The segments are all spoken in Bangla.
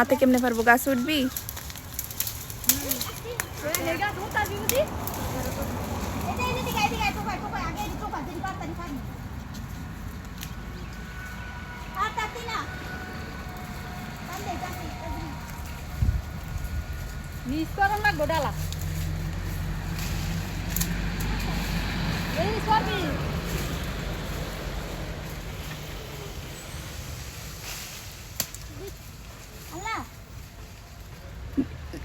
আতে কেমনে পারবো গাছ উঠবি নিজ করন লাগবো ডালা এই সবই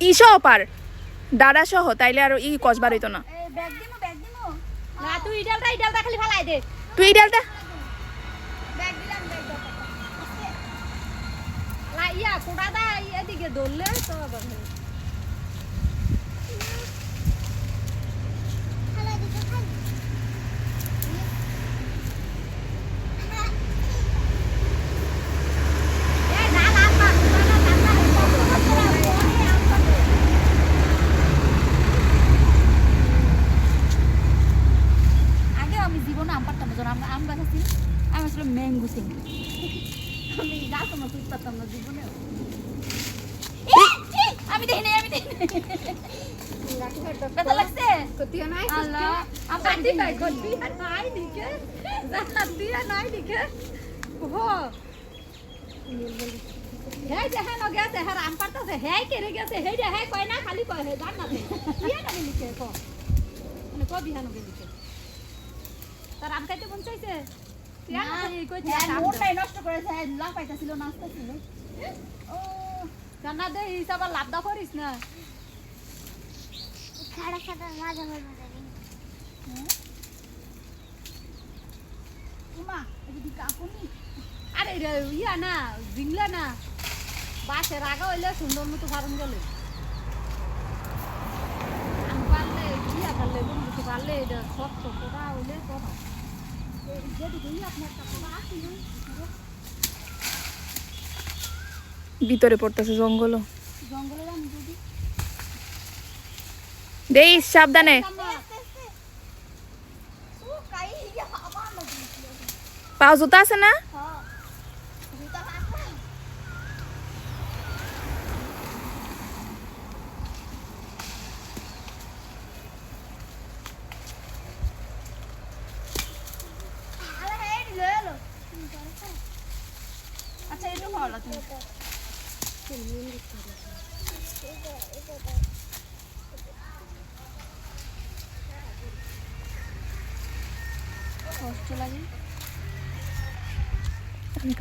ইসহ পার দাদা সহ তাইলে আর ই কসবার হইতো না না তুই ইডালটা খালি ফেলাই দে তুই ডালটা লা ইয়া কোড়াটা এদিকে ধরলে তো আবার ম্যাঙ্গো সিং আমি গাছ আমার তুলতাম না জীবনে আমি দেখি ব্যথা লাগছে আল্লাহ আমার দিকে গলবি আর নাই দিকে জান্নাত দিয়া নাই দিকে হো হ্যাঁ যে হ্যাঁ গেছে হ্যাঁ আম পারতাছে হ্যাঁ কেড়ে গেছে হে রে হ্যাঁ কয় না খালি কয় হে জান্নাতে দিয়া না লিখে কো মানে কবি হ্যাঁ লিখে তার আম খাইতে মন চাইছে নষ্ট করেছে লাভ পাইতেছিল নাস্তা ছিল ও জানা দে হিসাব লাভ দা করিস না খাড়া খাড়া মাঝে মাঝে উমা এদিকে কাকুনি আরে ইয়া না জিংলা না বাসে রাগা হইলে সুন্দর মতো ফারুন গেলে আমি পারলে ইয়া পারলে বন্ধু পারলে এটা শক্ত কোটা হইলে কথা ভিতরে পড়তেছে জঙ্গল দেই সাবধানে পাও জুতা আছে না আচ্ছা এটা ভালো তুমি কষ্ট লাগে আমি